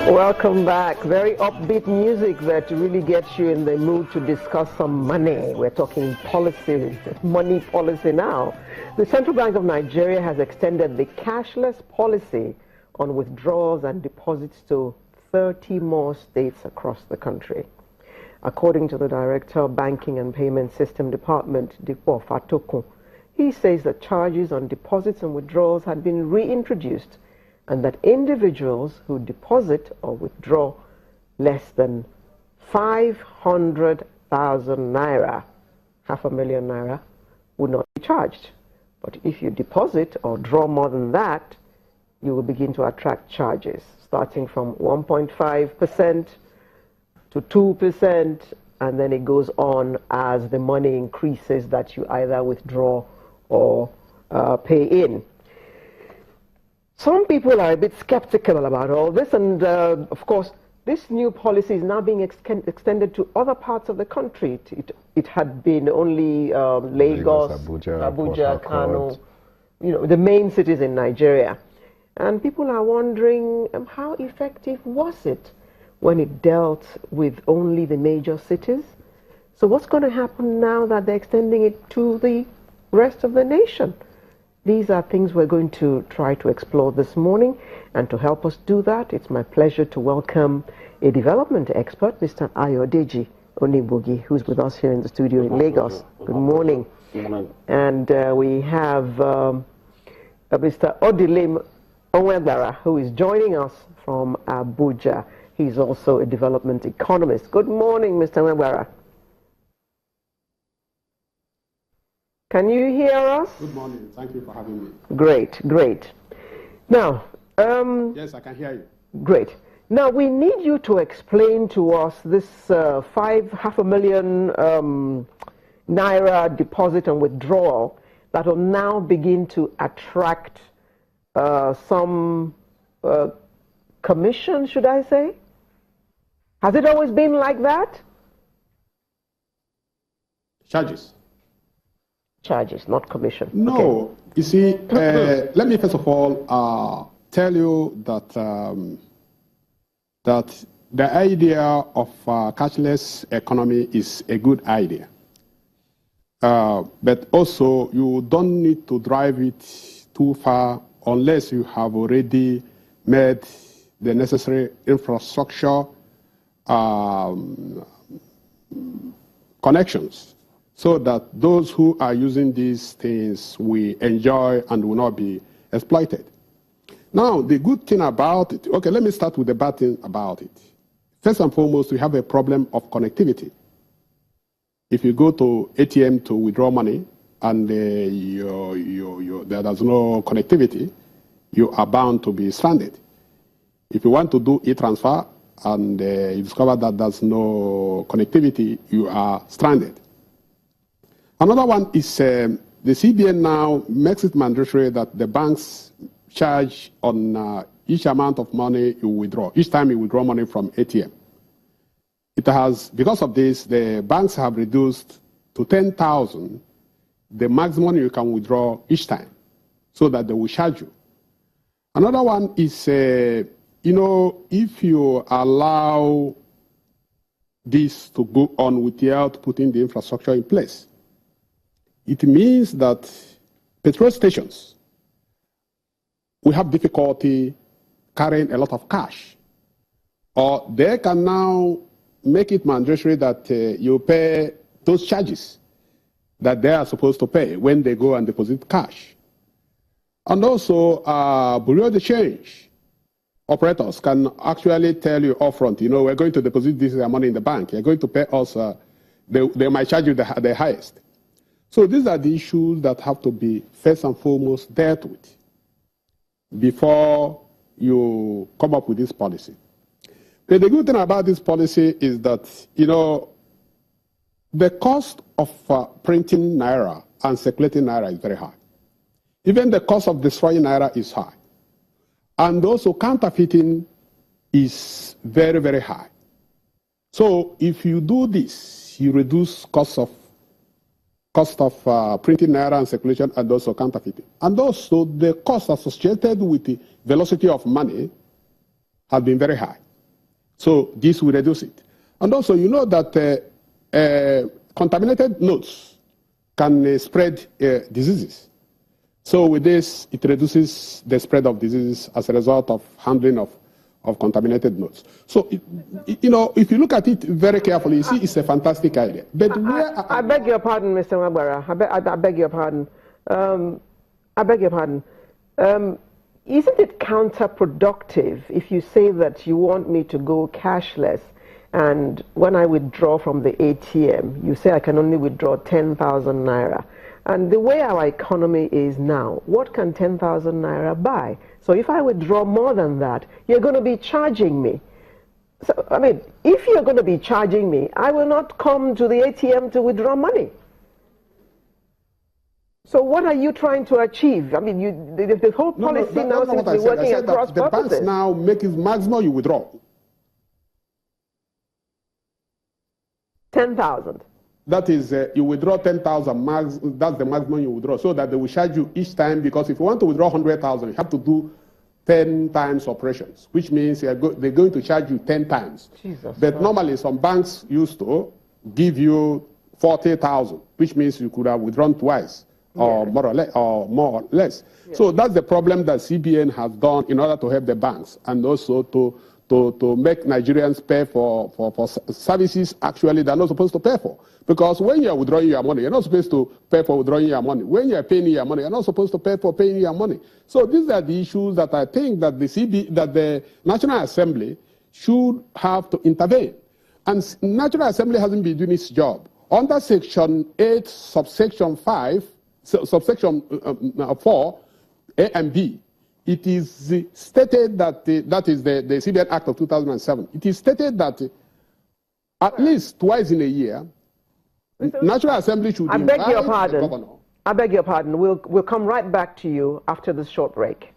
Welcome back. Very upbeat music that really gets you in the mood to discuss some money. We're talking policy, money policy now. The Central Bank of Nigeria has extended the cashless policy on withdrawals and deposits to 30 more states across the country. According to the Director of Banking and Payment System Department, Dipo Fatoko, he says that charges on deposits and withdrawals had been reintroduced and that individuals who deposit or withdraw less than 500,000 naira, 500,000 naira, would not be charged. But if you deposit or draw more than that, you will begin to attract charges, starting from 1.5% to 2%, and then it goes on as the money increases that you either withdraw or pay in. Some people are a bit skeptical about all this, and of course, this new policy is now being extended to other parts of the country. It had been only Lagos, Abuja, Kano, the main cities in Nigeria. And people are wondering how effective was it when it dealt with only the major cities? So what's going to happen now that they're extending it to the rest of the nation? These are things we're going to try to explore this morning, and to help us do that, it's my pleasure to welcome a development expert, Mr. Ayodeji Onigbogi, who's with us here in the studio in Lagos. Good morning. And we have Mr. Odilim Onwebara, who is joining us from Abuja. He's also a development economist. Good morning, Mr. Onwebara. Can you hear us? Good morning. Thank you for having me. Great, great. Now, yes, I can hear you. Great. Now, we need you to explain to us this 500,000 naira deposit and withdrawal that will now begin to attract some commission, should I say? Has it always been like that? Charges, not commission. No, okay. You see, let me first of all tell you that that the idea of cashless economy is a good idea, but also you don't need to drive it too far unless you have already made the necessary infrastructure connections, so that those who are using these things will enjoy and will not be exploited. Now, the good thing about it, okay, let me start with the bad thing about it. First and foremost, we have a problem of connectivity. If you go to ATM to withdraw money and there's no connectivity, you are bound to be stranded. If you want to do e-transfer and you discover that there's no connectivity, you are stranded. Another one is the CBN now makes it mandatory that the banks charge on each amount of money you withdraw, each time you withdraw money from ATM. It has, because of this, the banks have reduced to 10,000 the maximum you can withdraw each time, so that they will charge you. Another one is, if you allow this to go on without putting the infrastructure in place, it means that petrol stations will have difficulty carrying a lot of cash. Or they can now make it mandatory that you pay those charges that they are supposed to pay when they go and deposit cash. And also, Bureau de Change operators can actually tell you upfront, we're going to deposit this money in the bank. You're going to pay us, they might charge you the highest. So these are the issues that have to be first and foremost dealt with before you come up with this policy. But the good thing about this policy is that, the cost of printing naira and circulating naira is very high. Even the cost of destroying naira is high. And also counterfeiting is very, very high. So if you do this, you reduce cost of printing naira and circulation, and also counterfeiting. And also the cost associated with the velocity of money has been very high. So this will reduce it. And also, you know that contaminated notes can spread diseases. So with this, it reduces the spread of diseases as a result of handling of contaminated notes. So, you know, if you look at it very carefully, you see it's a fantastic idea. But I beg your pardon, Mr. Magbara. I beg your pardon. I beg your pardon. Isn't it counterproductive if you say that you want me to go cashless, and when I withdraw from the ATM, you say I can only withdraw 10,000 naira? And the way our economy is now, what can 10,000 naira buy? So if I withdraw more than that, you're going to be charging me. So, I mean, if you're going to be charging me, I will not come to the ATM to withdraw money. So what are you trying to achieve? I mean, the whole policy now seems to be working across purposes. The banks now make it maximum you withdraw. 10,000. That is, you withdraw 10,000, that's the maximum you withdraw, so that they will charge you each time, because if you want to withdraw 100,000, you have to do 10 times operations, which means they're going to charge you 10 times. Jesus but Christ. Normally, some banks used to give you 40,000, which means you could have withdrawn twice, or more or less. Yes. So that's the problem that CBN has done in order to help the banks, and also to make Nigerians pay for services actually they're not supposed to pay for. Because when you're withdrawing your money, you're not supposed to pay for withdrawing your money. When you're paying your money, you're not supposed to pay for paying your money. So these are the issues that I think that the National Assembly should have to intervene. And National Assembly hasn't been doing its job. Under Section 8, subsection 5, subsection 4, A and B, it is stated that, that is the CBN Act of 2007, it is stated that at least twice in a year, National Assembly should invite the governor. I beg your pardon. We'll come right back to you after this short break.